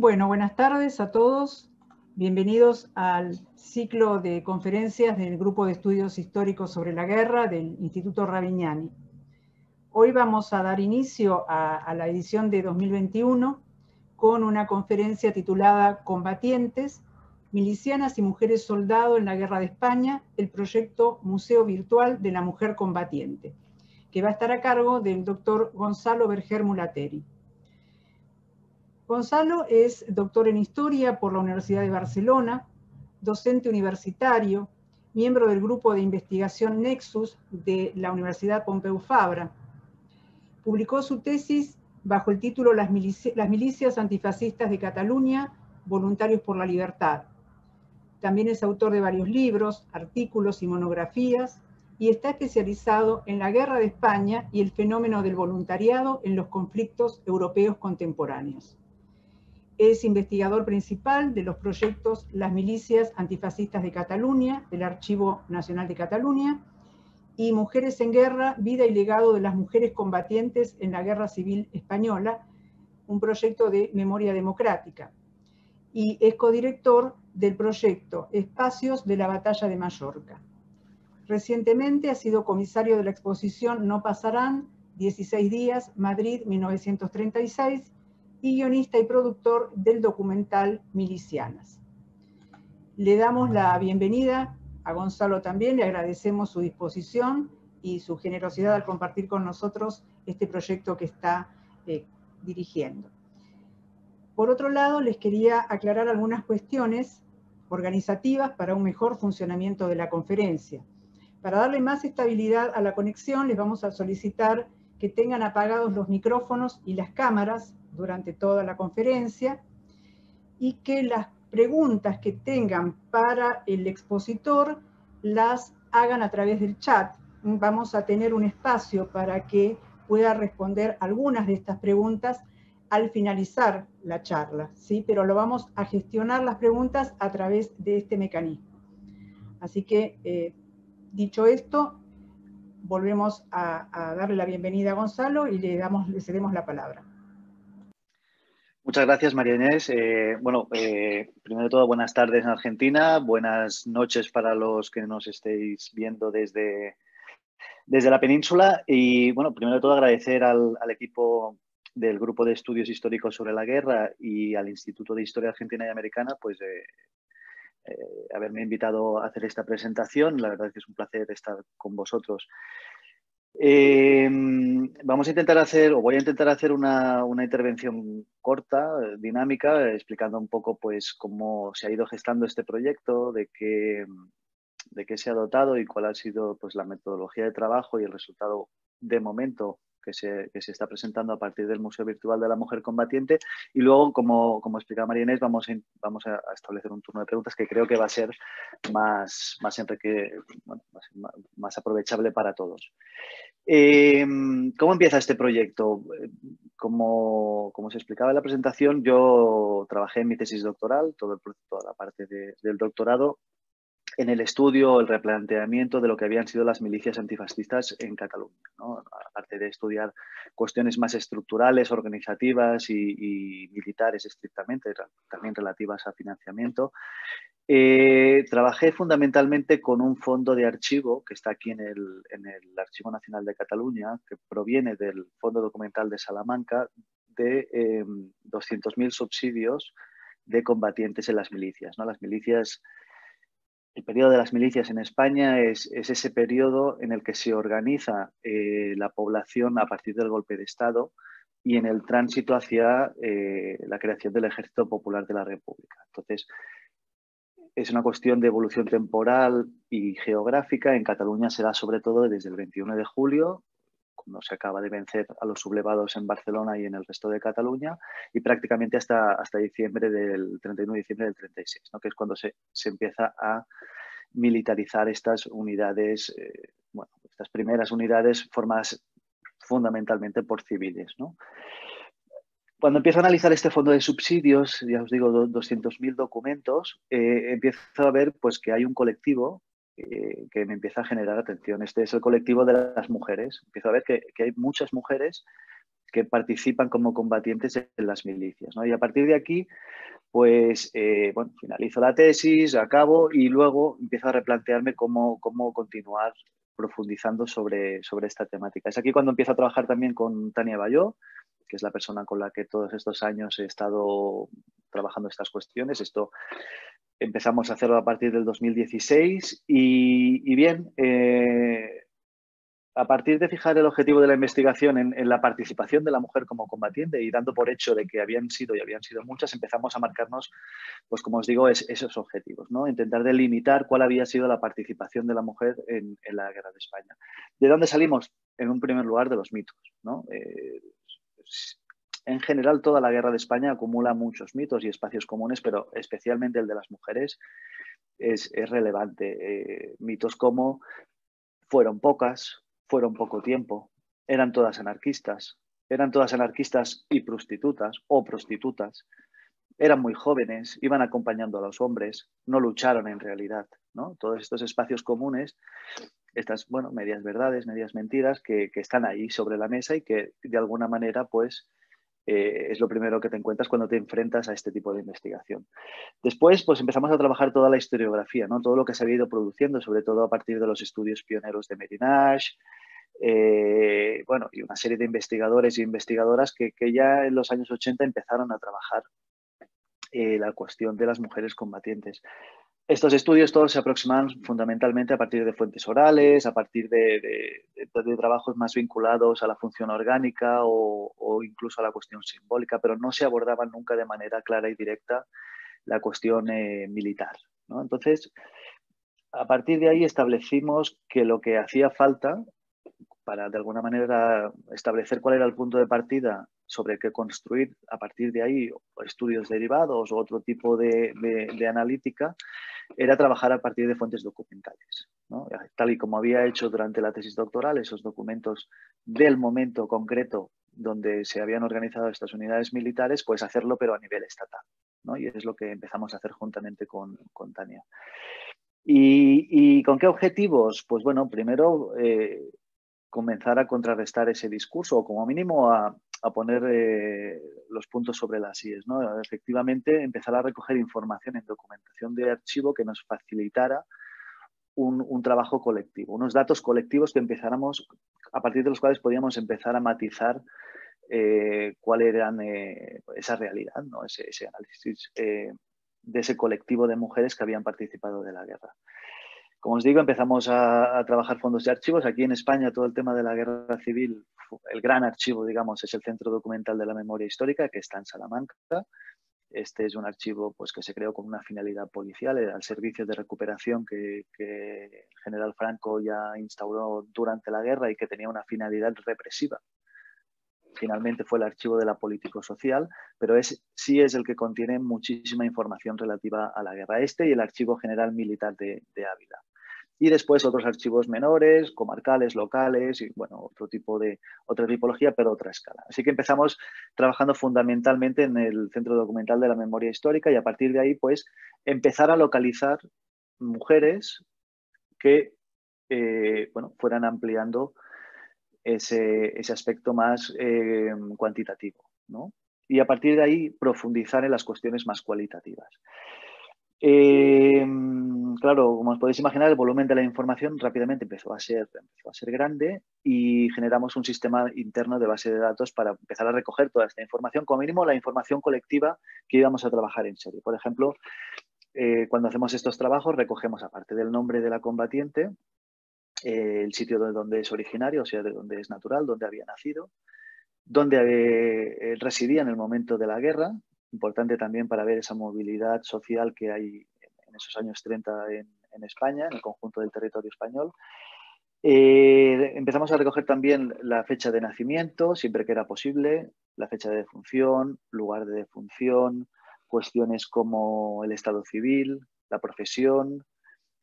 Bueno, buenas tardes a todos. Bienvenidos al ciclo de conferencias del Grupo de Estudios Históricos sobre la Guerra del Instituto Ravignani. Hoy vamos a dar inicio a la edición de 2021 con una conferencia titulada Combatientes, milicianas y mujeres soldado en la Guerra de España, el proyecto Museo Virtual de la Mujer Combatiente, que va a estar a cargo del doctor Gonzalo Berger Mulateri. Gonzalo es doctor en Historia por la Universidad de Barcelona, docente universitario, miembro del grupo de investigación Nexus de la Universidad Pompeu Fabra. Publicó su tesis bajo el título Las milicias antifascistas de Cataluña, voluntarios por la libertad. También es autor de varios libros, artículos y monografías, y está especializado en la Guerra de España y el fenómeno del voluntariado en los conflictos europeos contemporáneos. Es investigador principal de los proyectos Las milicias antifascistas de Cataluña, del Archivo Nacional de Cataluña, y Mujeres en Guerra, vida y legado de las mujeres combatientes en la Guerra Civil Española, un proyecto de memoria democrática. Y es codirector del proyecto Espacios de la Batalla de Mallorca. Recientemente ha sido comisario de la exposición No Pasarán, 16 días, Madrid, 1936, y guionista y productor del documental Milicianas. Le damos la bienvenida a Gonzalo también, le agradecemos su disposición y su generosidad al compartir con nosotros este proyecto que está dirigiendo. Por otro lado, les quería aclarar algunas cuestiones organizativas para un mejor funcionamiento de la conferencia. Para darle más estabilidad a la conexión, les vamos a solicitar que tengan apagados los micrófonos y las cámaras durante toda la conferencia y que las preguntas que tengan para el expositor las hagan a través del chat. Vamos a tener un espacio para que pueda responder algunas de estas preguntas al finalizar la charla, ¿sí? Pero lo vamos a gestionar las preguntas a través de este mecanismo. Así que, dicho esto, volvemos a darle la bienvenida a Gonzalo y le cedemos la palabra. Muchas gracias, María Inés. Primero de todo, buenas tardes en Argentina, buenas noches para los que nos estéis viendo desde la península. Y, bueno, primero de todo, agradecer al equipo del Grupo de Estudios Históricos sobre la Guerra y al Instituto de Historia Argentina y Americana, pues, haberme invitado a hacer esta presentación. La verdad es que es un placer estar con vosotros. Voy a intentar hacer una intervención corta, dinámica, explicando un poco pues cómo se ha ido gestando este proyecto, de qué se ha dotado y cuál ha sido pues la metodología de trabajo y el resultado de momento que se está presentando a partir del Museo Virtual de la Mujer Combatiente. Y luego, como explicaba María Inés, vamos a establecer un turno de preguntas que creo que va a ser más aprovechable para todos. ¿Cómo empieza este proyecto? Como se explicaba en la presentación, yo trabajé en mi tesis doctoral, toda la parte del doctorado, en el estudio, el replanteamiento de lo que habían sido las milicias antifascistas en Cataluña, ¿no? Aparte de estudiar cuestiones más estructurales, organizativas y militares estrictamente, también relativas a financiamiento. Trabajé fundamentalmente con un fondo de archivo que está aquí en el Archivo Nacional de Cataluña, que proviene del Fondo Documental de Salamanca, de 200.000 subsidios de combatientes en las milicias, ¿no? Las milicias. El periodo de las milicias en España es ese periodo en el que se organiza la población a partir del golpe de Estado y en el tránsito hacia la creación del Ejército Popular de la República. Entonces, es una cuestión de evolución temporal y geográfica. En Cataluña se da sobre todo desde el 21 de julio, cuando se acaba de vencer a los sublevados en Barcelona y en el resto de Cataluña, y prácticamente hasta diciembre del 31 de diciembre del 36, ¿no? Que es cuando se empieza a militarizar estas unidades, estas primeras unidades formadas fundamentalmente por civiles, ¿no? Cuando empiezo a analizar este fondo de subsidios, ya os digo, 200.000 documentos, empiezo a ver pues, que hay un colectivo que me empieza a generar atención. Este es el colectivo de las mujeres. Empiezo a ver que hay muchas mujeres que participan como combatientes en las milicias, ¿no? Y a partir de aquí, pues, bueno, finalizo la tesis, acabo y luego empiezo a replantearme cómo continuar profundizando sobre esta temática. Es aquí cuando empiezo a trabajar también con Tania Bayó, que es la persona con la que todos estos años he estado trabajando estas cuestiones. Esto empezamos a hacerlo a partir del 2016 y bien, a partir de fijar el objetivo de la investigación en la participación de la mujer como combatiente y dando por hecho de que habían sido muchas, empezamos a marcarnos, pues como os digo, esos objetivos, ¿no? Intentar delimitar cuál había sido la participación de la mujer en la Guerra de España. ¿De dónde salimos? En un primer lugar, de los mitos, ¿no? En general, toda la Guerra de España acumula muchos mitos y espacios comunes, pero especialmente el de las mujeres es relevante. Mitos como fueron pocas, fueron poco tiempo, eran todas anarquistas y prostitutas o prostitutas, eran muy jóvenes, iban acompañando a los hombres, no lucharon en realidad, ¿no? Todos estos espacios comunes, estas, bueno, medias verdades, medias mentiras que están ahí sobre la mesa y que de alguna manera, pues, es lo primero que te encuentras cuando te enfrentas a este tipo de investigación. Después, pues empezamos a trabajar toda la historiografía, ¿no? Todo lo que se había ido produciendo, sobre todo a partir de los estudios pioneros de Mérinage, bueno, y una serie de investigadores e investigadoras que ya en los años 80 empezaron a trabajar la cuestión de las mujeres combatientes. Estos estudios todos se aproximan fundamentalmente a partir de fuentes orales, a partir de trabajos más vinculados a la función orgánica o incluso a la cuestión simbólica, pero no se abordaban nunca de manera clara y directa la cuestión militar, ¿no? Entonces, a partir de ahí establecimos que lo que hacía falta para, de alguna manera, establecer cuál era el punto de partida sobre qué construir a partir de ahí estudios derivados o otro tipo de analítica, era trabajar a partir de fuentes documentales, ¿no? Tal y como había hecho durante la tesis doctoral, esos documentos del momento concreto donde se habían organizado estas unidades militares, pues hacerlo pero a nivel estatal, ¿no? Y es lo que empezamos a hacer juntamente con Tania. ¿Y con qué objetivos? Pues bueno, primero comenzar a contrarrestar ese discurso o como mínimo a poner los puntos sobre las IES, ¿no? Efectivamente, empezar a recoger información en documentación de archivo que nos facilitara un trabajo colectivo, unos datos colectivos que empezáramos, a partir de los cuales podíamos empezar a matizar cuál era esa realidad, ¿no? Ese análisis de ese colectivo de mujeres que habían participado de la guerra. Como os digo, empezamos a trabajar fondos de archivos. Aquí en España todo el tema de la guerra civil, el gran archivo, digamos, es el Centro Documental de la Memoria Histórica, que está en Salamanca. Este es un archivo pues, que se creó con una finalidad policial, al servicio de recuperación que el general Franco ya instauró durante la guerra y que tenía una finalidad represiva. Finalmente fue el archivo de la político-social, pero sí es el que contiene muchísima información relativa a la guerra. Este y el Archivo General Militar de Ávila. Y después otros archivos menores, comarcales, locales y bueno, otra tipología, pero otra escala. Así que empezamos trabajando fundamentalmente en el Centro Documental de la Memoria Histórica y a partir de ahí pues empezar a localizar mujeres que bueno, fueran ampliando ese aspecto más cuantitativo, ¿no? Y a partir de ahí profundizar en las cuestiones más cualitativas. Claro, como os podéis imaginar, el volumen de la información rápidamente empezó a ser grande y generamos un sistema interno de base de datos para empezar a recoger toda esta información, como mínimo la información colectiva que íbamos a trabajar en serie. Por ejemplo, cuando hacemos estos trabajos recogemos, aparte del nombre de la combatiente, el sitio de donde es originario, o sea, de donde es natural, donde había nacido, donde residía en el momento de la guerra, importante también para ver esa movilidad social que hay en esos años 30 en España, en el conjunto del territorio español. Empezamos a recoger también la fecha de nacimiento, siempre que era posible, la fecha de defunción, lugar de defunción, cuestiones como el estado civil, la profesión,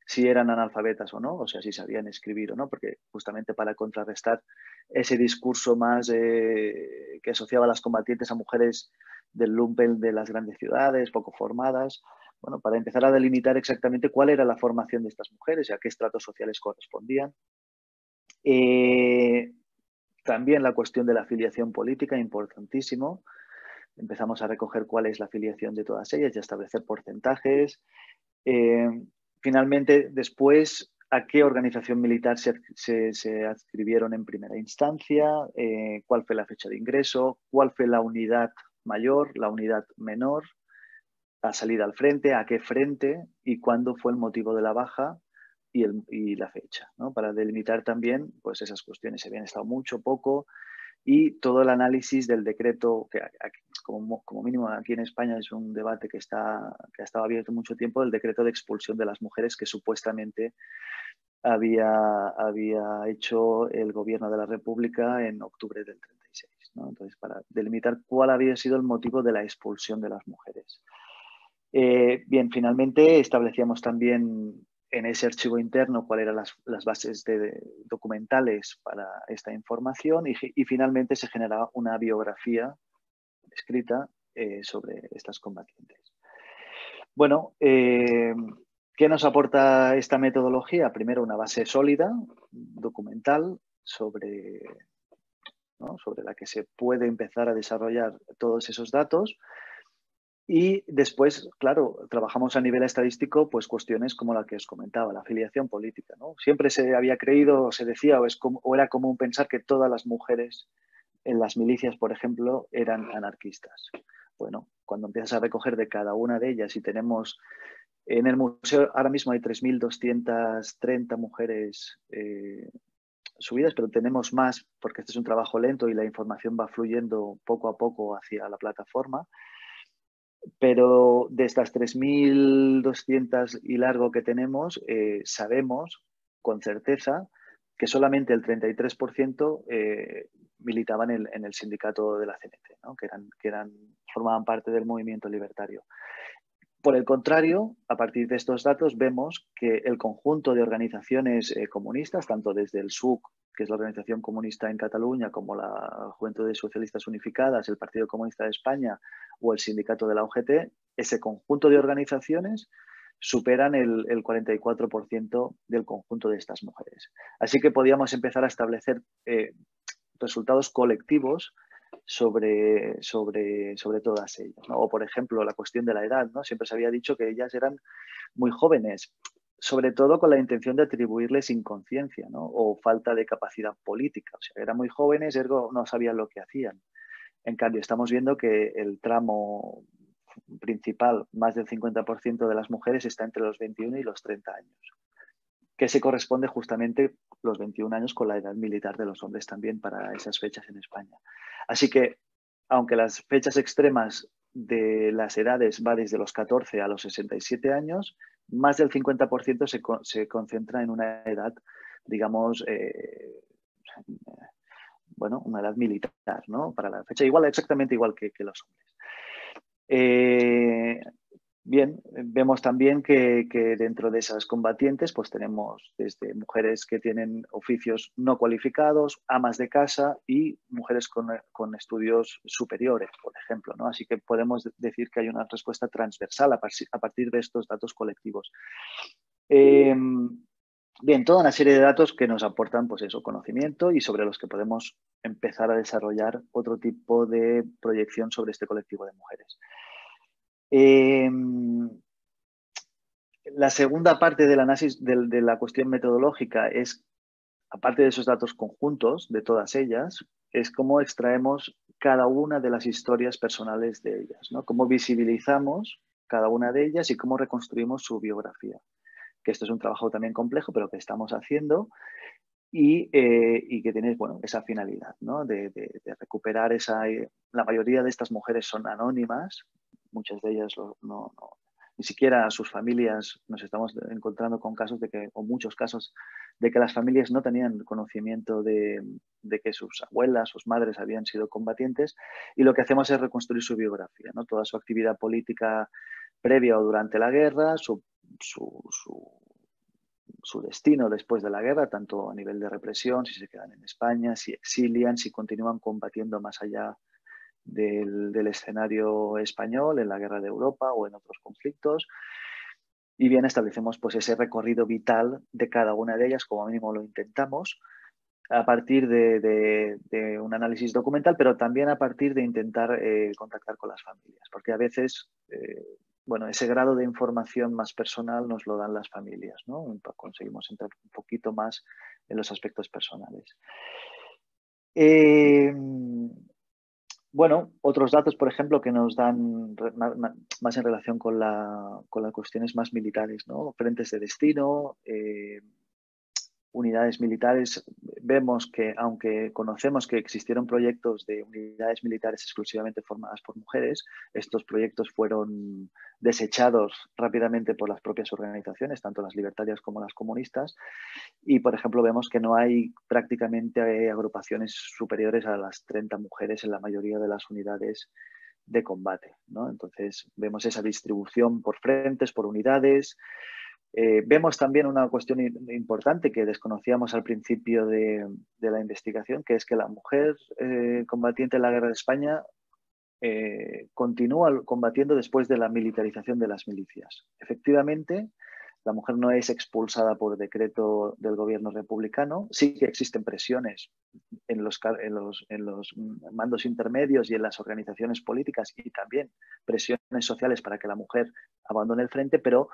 si eran analfabetas o no, o sea, si sabían escribir o no, porque justamente para contrarrestar ese discurso más que asociaba a las combatientes a mujeres del lumpen de las grandes ciudades, poco formadas, bueno, para empezar a delimitar exactamente cuál era la formación de estas mujeres y a qué estratos sociales correspondían. También la cuestión de la afiliación política, importantísimo. Empezamos a recoger cuál es la afiliación de todas ellas y a establecer porcentajes. Finalmente, después, a qué organización militar se adscribieron en primera instancia, cuál fue la fecha de ingreso, cuál fue la unidad mayor, la unidad menor, la salida al frente, a qué frente y cuándo fue el motivo de la baja y la fecha, ¿no? Para delimitar también pues, esas cuestiones, si habían estado mucho, poco, y todo el análisis del decreto, que como mínimo aquí en España es un debate que ha estado abierto mucho tiempo, el decreto de expulsión de las mujeres que supuestamente había hecho el gobierno de la República en octubre del 36, ¿no? Entonces, para delimitar cuál había sido el motivo de la expulsión de las mujeres. Bien, finalmente establecíamos también en ese archivo interno cuáles eran las bases documentales para esta información y finalmente se generaba una biografía escrita sobre estas combatientes. Bueno, ¿qué nos aporta esta metodología? Primero, una base sólida, documental, sobre la que se puede empezar a desarrollar todos esos datos. Y después, claro, trabajamos a nivel estadístico, pues cuestiones como la que os comentaba, la afiliación política, ¿no? Siempre se había creído, o se decía, o era común pensar que todas las mujeres en las milicias, por ejemplo, eran anarquistas. Bueno, cuando empiezas a recoger de cada una de ellas y tenemos en el museo, ahora mismo hay 3.230 mujeres subidas, pero tenemos más porque este es un trabajo lento y la información va fluyendo poco a poco hacia la plataforma. Pero de estas 3.200 y largo que tenemos, sabemos con certeza que solamente el 33% militaban en el sindicato de la CNT, ¿no? que formaban parte del movimiento libertario. Por el contrario, a partir de estos datos vemos que el conjunto de organizaciones comunistas, tanto desde el SUC, que es la organización comunista en Cataluña, como la Juventud Socialistas Unificadas, el Partido Comunista de España o el sindicato de la UGT, ese conjunto de organizaciones superan el 44% del conjunto de estas mujeres. Así que podíamos empezar a establecer resultados colectivos sobre todas ellas, ¿no? O, por ejemplo, la cuestión de la edad, ¿no? Siempre se había dicho que ellas eran muy jóvenes, sobre todo con la intención de atribuirles inconsciencia, ¿no? O falta de capacidad política. O sea, eran muy jóvenes, ergo no sabían lo que hacían. En cambio, estamos viendo que el tramo principal, más del 50% de las mujeres, está entre los 21 y los 30 años, que se corresponde justamente los 21 años con la edad militar de los hombres también para esas fechas en España. Así que, aunque las fechas extremas de las edades va desde los 14 a los 67 años, más del 50% se concentra en una edad, digamos, bueno, una edad militar, ¿no? Para la fecha, exactamente igual que los hombres. Bien, vemos también que dentro de esas combatientes pues tenemos desde mujeres que tienen oficios no cualificados, amas de casa y mujeres con estudios superiores, por ejemplo, ¿no? Así que podemos decir que hay una respuesta transversal a partir de estos datos colectivos. Bien, toda una serie de datos que nos aportan pues eso, conocimiento y sobre los que podemos empezar a desarrollar otro tipo de proyección sobre este colectivo de mujeres. La segunda parte del análisis de la cuestión metodológica es, aparte de esos datos conjuntos de todas ellas, es cómo extraemos cada una de las historias personales de ellas, ¿no? Cómo visibilizamos cada una de ellas y cómo reconstruimos su biografía. Que esto es un trabajo también complejo, pero que estamos haciendo y que tiene, bueno, esa finalidad, ¿no? de recuperar la mayoría de estas mujeres son anónimas, muchas de ellas ni siquiera a sus familias nos estamos encontrando con casos o muchos casos de que las familias no tenían conocimiento de que sus abuelas, sus madres habían sido combatientes, y lo que hacemos es reconstruir su biografía, ¿no? Toda su actividad política previa o durante la guerra, su destino después de la guerra, tanto a nivel de represión, si se quedan en España, si exilian, si continúan combatiendo más allá del escenario español, en la guerra de Europa o en otros conflictos. Y bien, establecemos pues ese recorrido vital de cada una de ellas, como mínimo lo intentamos, a partir de un análisis documental, pero también a partir de intentar contactar con las familias, porque a veces, bueno, ese grado de información más personal nos lo dan las familias, ¿no? Conseguimos entrar un poquito más en los aspectos personales. Bueno, otros datos, por ejemplo, que nos dan más en relación con las cuestiones más militares, ¿no? Frentes de destino, unidades militares. Vemos que, aunque conocemos que existieron proyectos de unidades militares exclusivamente formadas por mujeres, estos proyectos fueron desechados rápidamente por las propias organizaciones, tanto las libertarias como las comunistas. Y, por ejemplo, vemos que no hay prácticamente agrupaciones superiores a las 30 mujeres en la mayoría de las unidades de combate, ¿no? Entonces, vemos esa distribución por frentes, por unidades. Vemos también una cuestión importante que desconocíamos al principio de la investigación, que es que la mujer combatiente en la Guerra de España continúa combatiendo después de la militarización de las milicias. Efectivamente, la mujer no es expulsada por decreto del gobierno republicano. Sí que existen presiones en los mandos intermedios y en las organizaciones políticas, y también presiones sociales para que la mujer abandone el frente, pero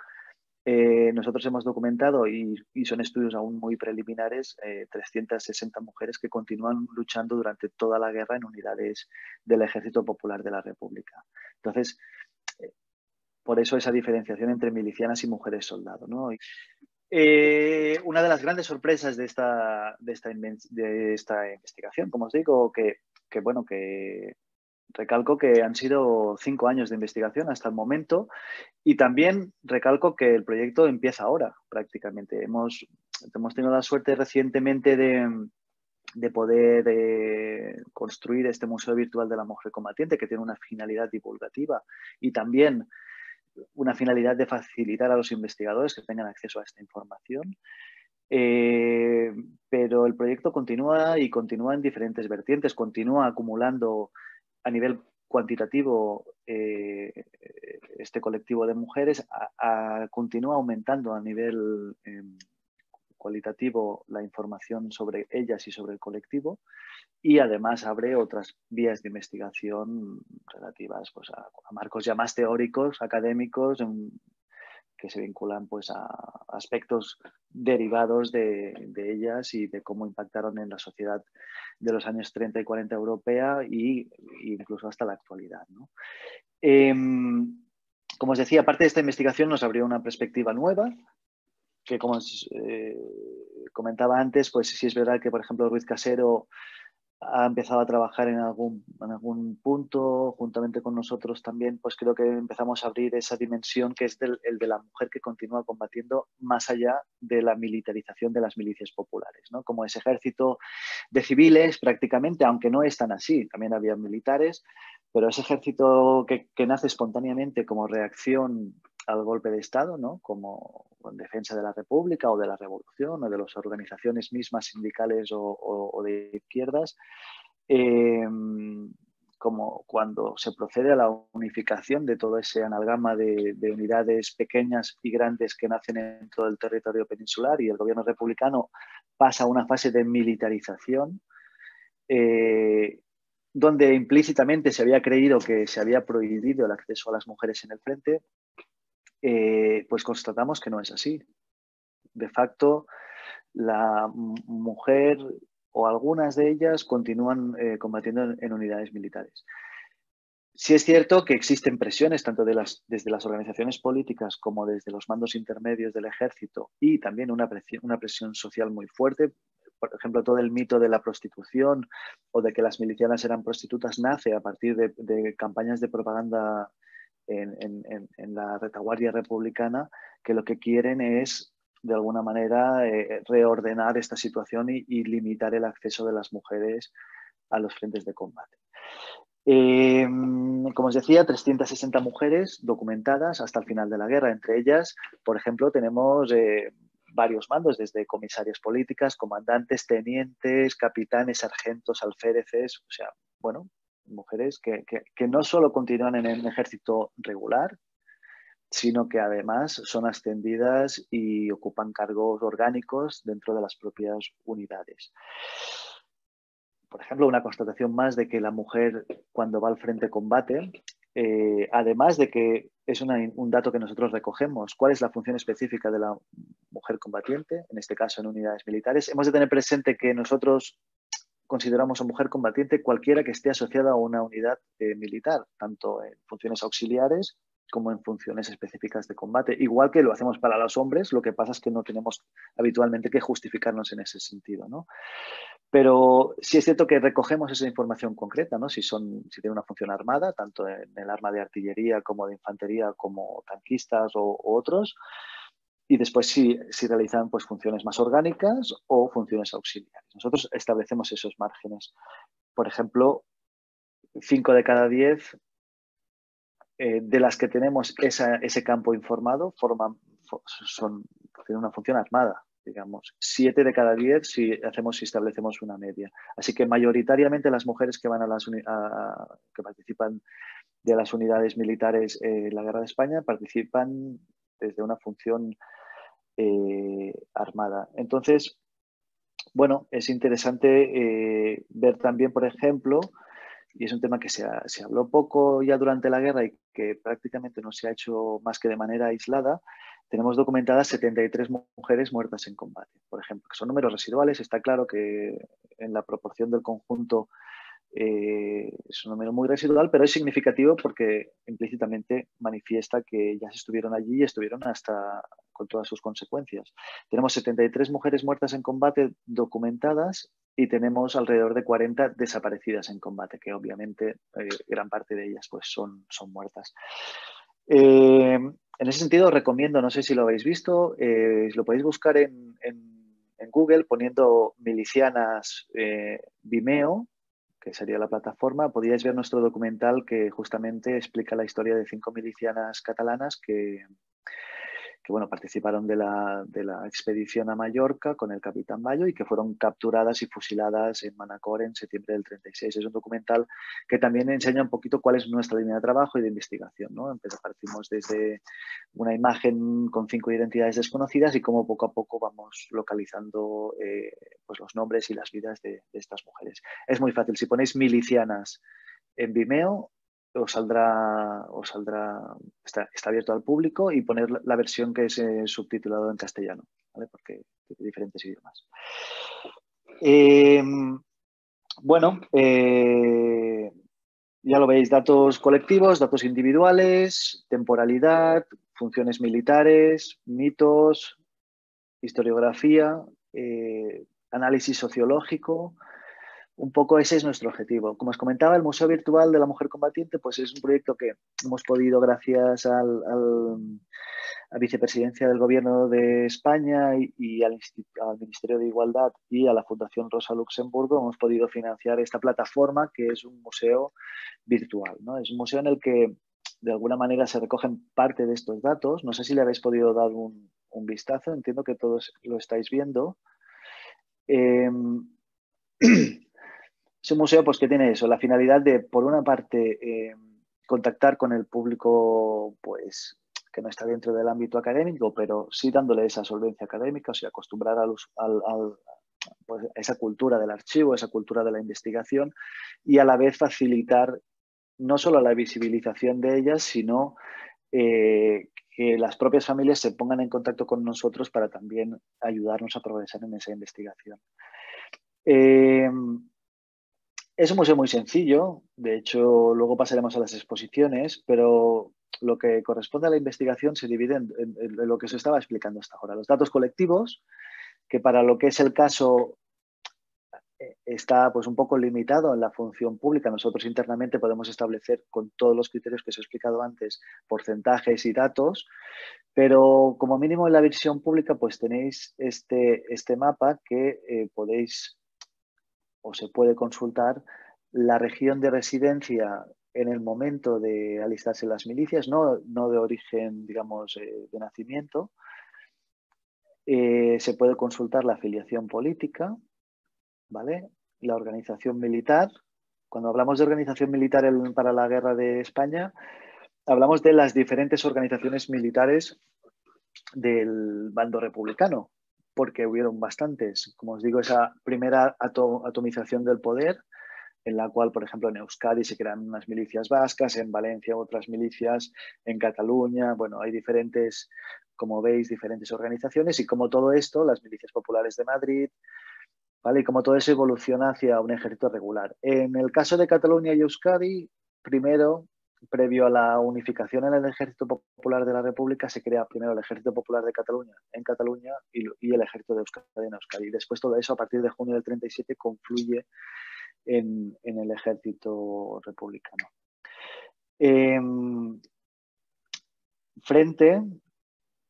nosotros hemos documentado, y son estudios aún muy preliminares, 360 mujeres que continúan luchando durante toda la guerra en unidades del Ejército Popular de la República. Entonces, por eso esa diferenciación entre milicianas y mujeres soldado, ¿no? Una de las grandes sorpresas de esta investigación, como os digo, que recalco que han sido 5 años de investigación hasta el momento, y también recalco que el proyecto empieza ahora prácticamente. Hemos tenido la suerte recientemente de poder construir este Museo Virtual de la Mujer Combatiente, que tiene una finalidad divulgativa y también una finalidad de facilitar a los investigadores que tengan acceso a esta información. Pero el proyecto continúa y continúa en diferentes vertientes, continúa acumulando a nivel cuantitativo este colectivo de mujeres, continúa aumentando a nivel cualitativo la información sobre ellas y sobre el colectivo, y además abre otras vías de investigación relativas, pues, a marcos ya más teóricos, académicos, que se vinculan, pues, a aspectos derivados de ellas y de cómo impactaron en la sociedad de los años 30 y 40 europea, e incluso hasta la actualidad, ¿no? Como os decía, aparte de esta investigación nos abrió una perspectiva nueva, que, como os comentaba antes, pues sí es verdad que, por ejemplo, Ruiz Casero ha empezado a trabajar en algún punto, juntamente con nosotros también, pues creo que empezamos a abrir esa dimensión que es el de la mujer que continúa combatiendo más allá de la militarización de las milicias populares, ¿no? Como ese ejército de civiles prácticamente, aunque no es tan así, también había militares, pero ese ejército que nace espontáneamente como reacción al golpe de Estado, ¿no? Como en defensa de la República o de la Revolución o de las organizaciones mismas sindicales o de izquierdas, como cuando se procede a la unificación de todo ese amalgama de unidades pequeñas y grandes que nacen en todo el territorio peninsular, y el gobierno republicano pasa a una fase de militarización, donde implícitamente se había creído que se había prohibido el acceso a las mujeres en el frente. Pues constatamos que no es así. De facto, la mujer o algunas de ellas continúan combatiendo en unidades militares. Sí es cierto que existen presiones tanto desde las organizaciones políticas como desde los mandos intermedios del ejército, y también una presión social muy fuerte. Por ejemplo, todo el mito de la prostitución o de que las milicianas eran prostitutas nace a partir de campañas de propaganda en la retaguardia republicana, que lo que quieren es, de alguna manera, reordenar esta situación y limitar el acceso de las mujeres a los frentes de combate. Como os decía, 360 mujeres documentadas hasta el final de la guerra. Entre ellas, por ejemplo, tenemos varios mandos, desde comisarias políticas, comandantes, tenientes, capitanes, sargentos, alféreces, o sea, bueno, mujeres que no solo continúan en el ejército regular, sino que además son ascendidas y ocupan cargos orgánicos dentro de las propias unidades. Por ejemplo, una constatación más de que la mujer cuando va al frente de combate, además de que es un dato que nosotros recogemos, cuál es la función específica de la mujer combatiente, en este caso en unidades militares, hemos de tener presente que nosotros consideramos a mujer combatiente cualquiera que esté asociada a una unidad militar, tanto en funciones auxiliares como en funciones específicas de combate. Igual que lo hacemos para los hombres, lo que pasa es que no tenemos habitualmente que justificarnos en ese sentido, ¿no? Pero sí es cierto que recogemos esa información concreta, ¿no? Si tienen una función armada, tanto en el arma de artillería como de infantería, como tanquistas o otros, y después si realizan pues, funciones más orgánicas o funciones auxiliares. Nosotros establecemos esos márgenes. Por ejemplo, 5 de cada 10 de las que tenemos ese campo informado tienen una función armada, digamos. 7 de cada 10 si establecemos una media. Así que mayoritariamente las mujeres que van que participan de las unidades militares en la Guerra de España participan desde una función armada. Entonces, bueno, es interesante ver también, por ejemplo, y es un tema que se habló poco ya durante la guerra y que prácticamente no se ha hecho más que de manera aislada, tenemos documentadas 73 mujeres muertas en combate, por ejemplo, que son números residuales. Está claro que en la proporción del conjunto es un número muy residual, pero es significativo porque implícitamente manifiesta que ellas estuvieron allí y estuvieron hasta con todas sus consecuencias. Tenemos 73 mujeres muertas en combate documentadas y tenemos alrededor de 40 desaparecidas en combate, que obviamente gran parte de ellas pues, son muertas. En ese sentido, recomiendo, no sé si lo habéis visto, lo podéis buscar en Google poniendo milicianas Vimeo, que sería la plataforma. Podríais ver nuestro documental que justamente explica la historia de 5 milicianas catalanas que bueno, participaron de la expedición a Mallorca con el capitán Bayo y que fueron capturadas y fusiladas en Manacor en septiembre del 36. Es un documental que también enseña un poquito cuál es nuestra línea de trabajo y de investigación, ¿no? Partimos desde una imagen con 5 identidades desconocidas y cómo poco a poco vamos localizando pues los nombres y las vidas de estas mujeres. Es muy fácil. Si ponéis milicianas en Vimeo, os saldrá, está abierto al público, y poner la versión que es subtitulado en castellano, ¿vale? Porque tiene diferentes idiomas. Bueno, ya lo veis, datos colectivos, datos individuales, temporalidad, funciones militares, mitos, historiografía, análisis sociológico. Un poco ese es nuestro objetivo. Como os comentaba, el Museo Virtual de la Mujer Combatiente pues es un proyecto que hemos podido, gracias a la Vicepresidencia del Gobierno de España y al Ministerio de Igualdad y a la Fundación Rosa Luxemburgo, hemos podido financiar esta plataforma que es un museo virtual, ¿no? Es un museo en el que de alguna manera se recogen parte de estos datos. No sé si le habéis podido dar un vistazo, entiendo que todos lo estáis viendo. Es un museo pues, que tiene eso, la finalidad de, por una parte, contactar con el público pues, que no está dentro del ámbito académico, pero sí dándole esa solvencia académica, o sea, acostumbrar pues, a esa cultura del archivo, esa cultura de la investigación, y a la vez facilitar no solo la visibilización de ellas, sino que las propias familias se pongan en contacto con nosotros para también ayudarnos a progresar en esa investigación. Es un museo muy sencillo, de hecho luego pasaremos a las exposiciones, pero lo que corresponde a la investigación se divide en lo que se estaba explicando hasta ahora. Los datos colectivos, que para lo que es el caso está pues, un poco limitado en la función pública. Nosotros internamente podemos establecer con todos los criterios que os he explicado antes porcentajes y datos, pero como mínimo en la visión pública pues tenéis este mapa que podéis o se puede consultar la región de residencia en el momento de alistarse en las milicias, no de origen, digamos, de nacimiento. Se puede consultar la afiliación política, ¿vale? La organización militar. Cuando hablamos de organización militar para la guerra de España, hablamos de las diferentes organizaciones militares del bando republicano, porque hubieron bastantes. Como os digo, esa primera atomización del poder, en la cual, por ejemplo, en Euskadi se crean unas milicias vascas, en Valencia otras milicias, en Cataluña, bueno, hay diferentes, como veis, diferentes organizaciones, y como todo esto, las milicias populares de Madrid, ¿vale? Y como todo eso evoluciona hacia un ejército regular. En el caso de Cataluña y Euskadi, primero, previo a la unificación en el Ejército Popular de la República, se crea primero el Ejército Popular de Cataluña en Cataluña y el Ejército de Euskadi en Euskadi. Y después todo eso, a partir de junio del 37, confluye en el Ejército Republicano. Frente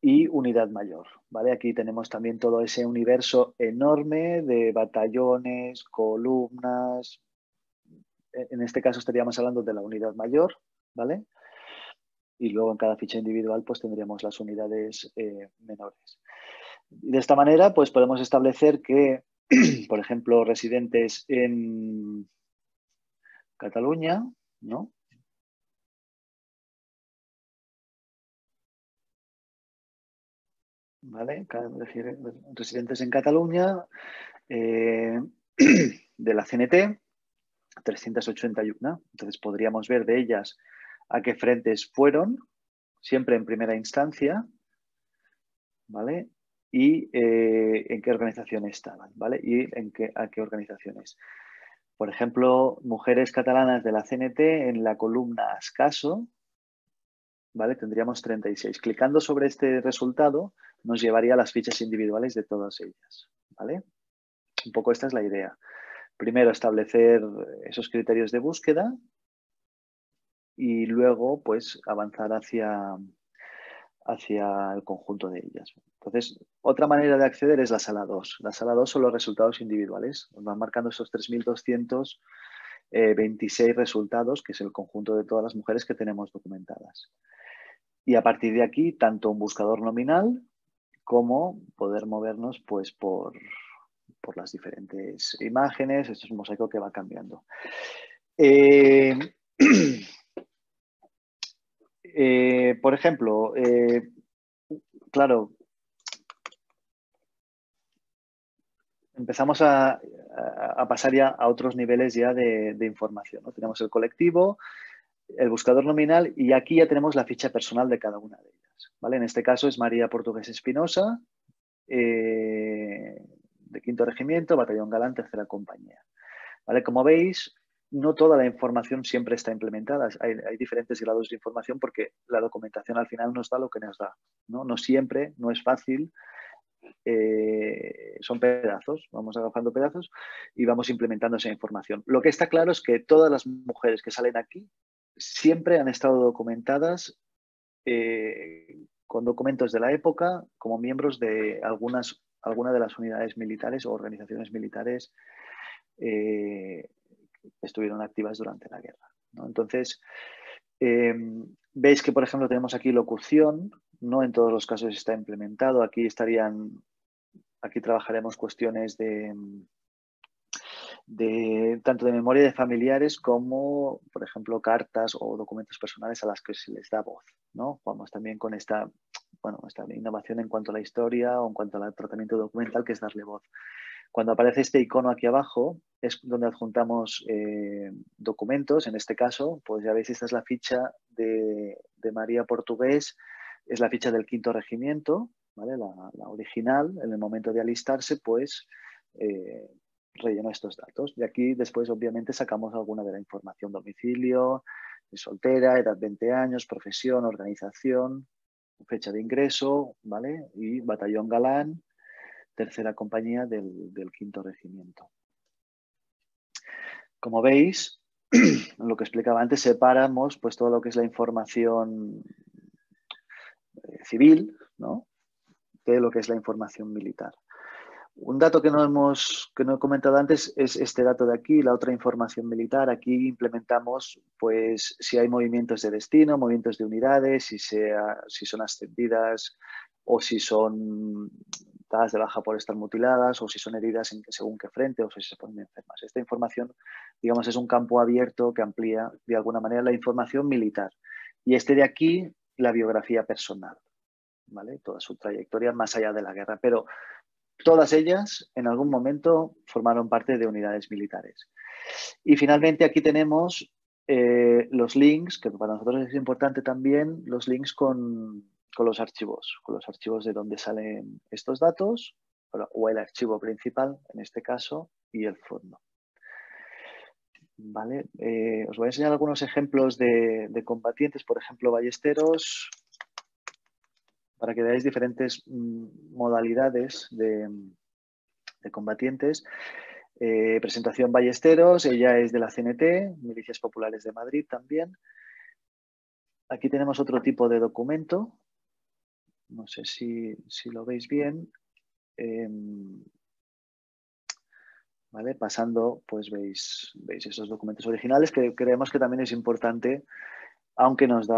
y unidad mayor, ¿vale? Aquí tenemos también todo ese universo enorme de batallones, columnas. En este caso estaríamos hablando de la unidad mayor, ¿vale? Y luego en cada ficha individual pues tendríamos las unidades menores. De esta manera pues podemos establecer que, por ejemplo, residentes en Cataluña, ¿no? ¿Vale? Residentes en Cataluña de la CNT, 381. Entonces podríamos ver de ellas a qué frentes fueron, siempre en primera instancia, ¿vale? Y en qué organización estaban, ¿vale? Y a qué organizaciones. Por ejemplo, mujeres catalanas de la CNT en la columna Ascaso, ¿vale? Tendríamos 36. Clicando sobre este resultado nos llevaría a las fichas individuales de todas ellas, ¿vale? Un poco esta es la idea. Primero establecer esos criterios de búsqueda y luego pues avanzar hacia el conjunto de ellas. Entonces, otra manera de acceder es la sala 2. La sala 2 son los resultados individuales. Nos van marcando esos 3.226 resultados, que es el conjunto de todas las mujeres que tenemos documentadas. Y a partir de aquí, tanto un buscador nominal como poder movernos pues, por las diferentes imágenes. Esto es un mosaico que va cambiando. Por ejemplo, claro, empezamos a pasar ya a otros niveles ya de información, ¿no? Tenemos el colectivo, el buscador nominal y aquí ya tenemos la ficha personal de cada una de ellas, ¿vale? En este caso es María Portugués Espinosa, de 5º Regimiento, Batallón Galán, 3ª Compañía. ¿Vale? Como veis, no toda la información siempre está implementada. Hay diferentes grados de información porque la documentación al final nos da lo que nos da, ¿no? No siempre, no es fácil. Son pedazos, vamos agafando pedazos y vamos implementando esa información. Lo que está claro es que todas las mujeres que salen aquí siempre han estado documentadas con documentos de la época como miembros de alguna de las unidades militares o organizaciones militares que estuvieron activas durante la guerra, ¿no? Entonces, veis que, por ejemplo, tenemos aquí locución, no en todos los casos está implementado. Aquí trabajaremos cuestiones tanto de memoria de familiares como, por ejemplo, cartas o documentos personales a las que se les da voz, ¿no? Jugamos también con esta innovación en cuanto a la historia o en cuanto al tratamiento documental, que es darle voz. Cuando aparece este icono aquí abajo es donde adjuntamos documentos. En este caso, pues ya veis, esta es la ficha de María Portugués, es la ficha del 5º Regimiento, ¿vale? La original. En el momento de alistarse, pues rellenó estos datos. De aquí después, obviamente, sacamos alguna de la información: domicilio, soltera, edad 20 años, profesión, organización, fecha de ingreso, ¿vale? Y Batallón Galán, 3ª Compañía del 5º Regimiento. Como veis, lo que explicaba antes, separamos pues todo lo que es la información civil, ¿no?, de lo que es la información militar. Un dato que no he comentado antes es este dato de aquí, la otra información militar. Aquí implementamos pues si hay movimientos de destino, movimientos de unidades, si son ascendidas o si son dadas de baja por estar mutiladas o si son heridas según qué frente o si se ponen enfermas. Esta información, digamos, es un campo abierto que amplía de alguna manera la información militar. y este de aquí, la biografía personal, ¿vale? Toda su trayectoria más allá de la guerra, pero todas ellas en algún momento formaron parte de unidades militares. Y finalmente aquí tenemos los links, que para nosotros es importante también, los links con los archivos de donde salen estos datos, o el archivo principal, en este caso, y el fondo. ¿Vale? Os voy a enseñar algunos ejemplos de combatientes, por ejemplo, ballesteros, para que veáis diferentes modalidades de combatientes. Presentación Ballesteros, ella es de la CNT, Milicias Populares de Madrid también. Aquí tenemos otro tipo de documento, no sé si lo veis bien. ¿Vale? Pasando, pues veis esos documentos originales, que creemos que también es importante, aunque nos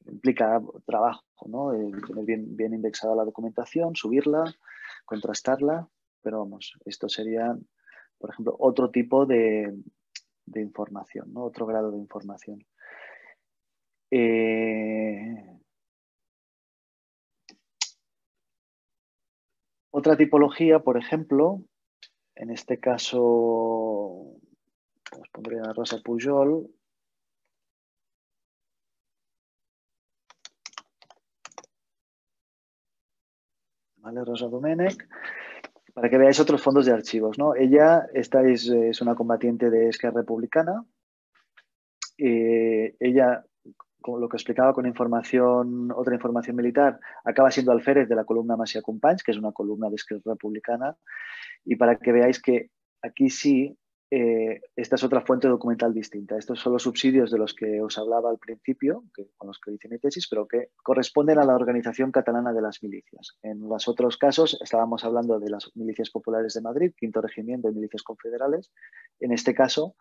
implica trabajo, ¿no? Tener bien indexada la documentación, subirla, contrastarla, pero vamos, esto sería, por ejemplo, otro tipo de información, ¿no? Otro grado de información. Otra tipología, por ejemplo, en este caso, os pondré a Rosa Pujol. ¿Vale? Rosa Domènech, para que veáis otros fondos de archivos, ¿no? Ella es una combatiente de Esquerra Republicana. Ella, como lo que explicaba con otra información militar, acaba siendo alférez de la columna Masia Companys, que es una columna de Esquerra Republicana. Y para que veáis que aquí sí, esta es otra fuente documental distinta. Estos son los subsidios de los que os hablaba al principio, con los que hice mi tesis, pero que corresponden a la Organización Catalana de las Milicias. En los otros casos estábamos hablando de las Milicias Populares de Madrid, Quinto Regimiento y Milicias Confederales. En este caso,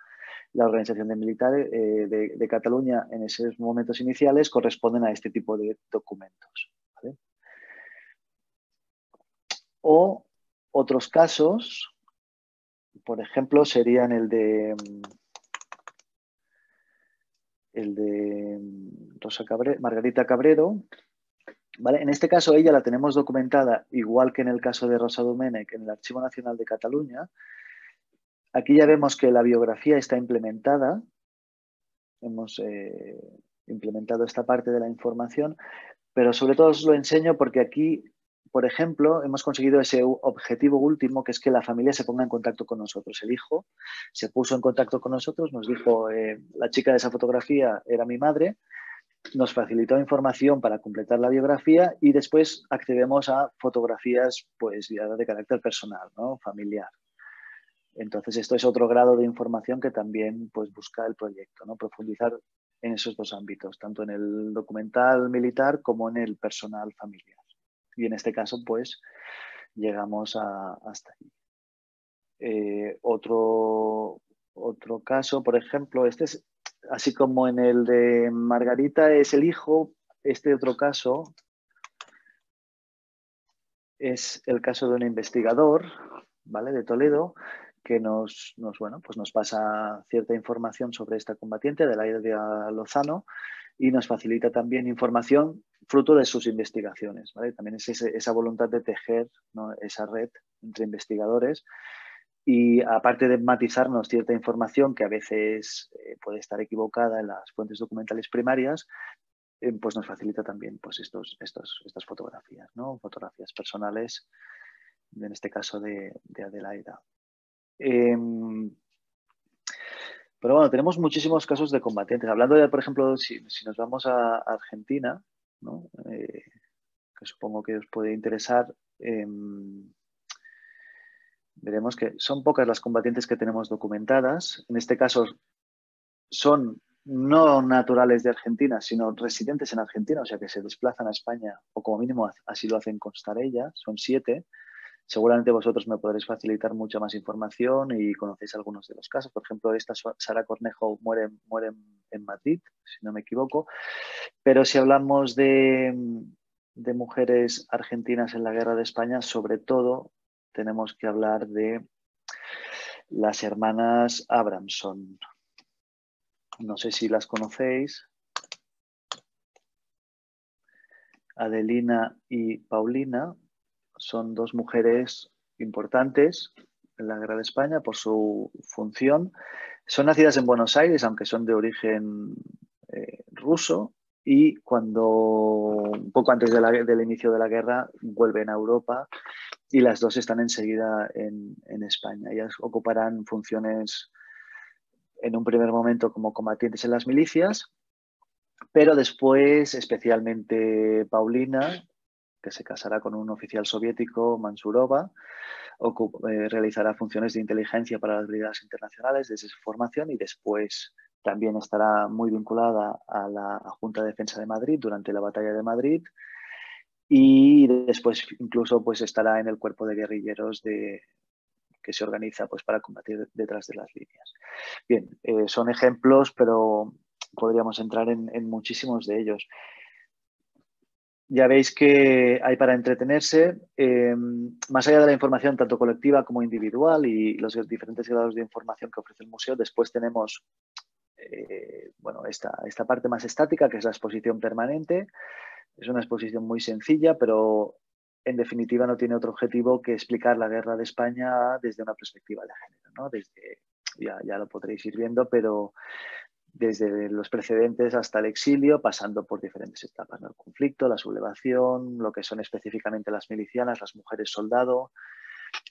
la Organización de Militares de Cataluña en esos momentos iniciales corresponden a este tipo de documentos, ¿vale? O otros casos, por ejemplo, serían el de Margarita Cabrero. ¿Vale? En este caso, ella la tenemos documentada, igual que en el caso de Rosa Domènech, en el Archivo Nacional de Cataluña. Aquí ya vemos que la biografía está implementada. Hemos implementado esta parte de la información, pero sobre todo os lo enseño porque aquí, por ejemplo, hemos conseguido ese objetivo último, que es que la familia se ponga en contacto con nosotros. El hijo se puso en contacto con nosotros, nos dijo, la chica de esa fotografía era mi madre, nos facilitó información para completar la biografía y después accedemos a fotografías pues ya de carácter personal, ¿no? Familiar. Entonces, esto es otro grado de información que también pues, busca el proyecto, ¿no? Profundizar en esos dos ámbitos, tanto en el documental militar como en el personal familiar. Y en este caso, pues, llegamos hasta ahí. Otro caso, por ejemplo, este es, así como en el de Margarita es el hijo, este otro caso es el caso de un investigador, ¿vale? De Toledo, que nos pasa cierta información sobre esta combatiente, de Laia Lozano, y nos facilita también información fruto de sus investigaciones, ¿vale? También es esa voluntad de tejer, ¿no? Esa red entre investigadores y aparte de matizarnos cierta información que a veces puede estar equivocada en las fuentes documentales primarias, pues nos facilita también pues, estas fotografías, ¿no? Fotografías personales, en este caso de Adelaida. Pero bueno, tenemos muchísimos casos de combatientes. Hablando de, por ejemplo, si nos vamos a Argentina, ¿no? Que supongo que os puede interesar, veremos que son pocas las combatientes que tenemos documentadas. En este caso son no naturales de Argentina, sino residentes en Argentina, o sea que se desplazan a España, o como mínimo así lo hacen constar ellas, son 7. Seguramente vosotros me podréis facilitar mucha más información y conocéis algunos de los casos. Por ejemplo, esta Sara Cornejo muere en Madrid, si no me equivoco. Pero si hablamos de mujeres argentinas en la Guerra de España, sobre todo tenemos que hablar de las hermanas Abramson. No sé si las conocéis. Adelina y Paulina son dos mujeres importantes en la Guerra de España por su función. Son nacidas en Buenos Aires, aunque son de origen ruso, y un poco antes del inicio de la guerra, vuelven a Europa y las dos están enseguida en España. Ellas ocuparán funciones en un primer momento como combatientes en las milicias, pero después, especialmente Paulina, que se casará con un oficial soviético, Mansurova, realizará funciones de inteligencia para las brigadas internacionales desde su formación y después también estará muy vinculada a la Junta de Defensa de Madrid durante la Batalla de Madrid y después incluso pues, estará en el cuerpo de guerrilleros que se organiza pues, para combatir detrás de las líneas. Bien, son ejemplos, pero podríamos entrar en muchísimos de ellos. Ya veis que hay para entretenerse, más allá de la información tanto colectiva como individual y los diferentes grados de información que ofrece el museo, después tenemos bueno, esta parte más estática, que es la exposición permanente. Es una exposición muy sencilla, pero en definitiva no tiene otro objetivo que explicar la guerra de España desde una perspectiva de género, ¿no? Ya lo podréis ir viendo, pero desde los precedentes hasta el exilio, pasando por diferentes etapas, ¿no? El conflicto, la sublevación, lo que son específicamente las milicianas, las mujeres soldado,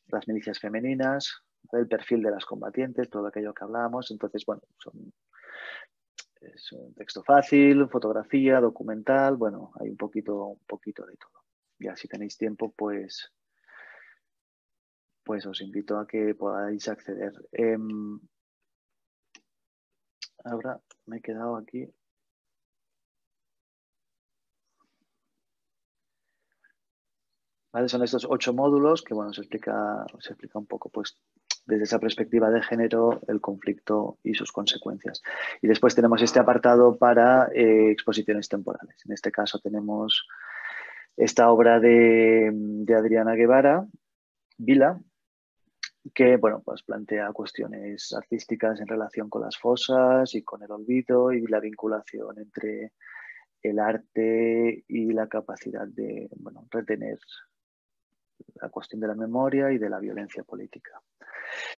las milicias femeninas, el perfil de las combatientes, todo aquello que hablábamos. Entonces, bueno, es un texto fácil, fotografía, documental, bueno, hay un poquito de todo. Ya si tenéis tiempo, pues os invito a que podáis acceder. Ahora me he quedado aquí. ¿Vale? Son estos 8 módulos que, bueno, se explica un poco, pues, desde esa perspectiva de género, el conflicto y sus consecuencias. Y después tenemos este apartado para exposiciones temporales. En este caso tenemos esta obra de Adriana Guevara, Vila, que, bueno, pues plantea cuestiones artísticas en relación con las fosas y con el olvido y la vinculación entre el arte y la capacidad de, bueno, retener la cuestión de la memoria y de la violencia política.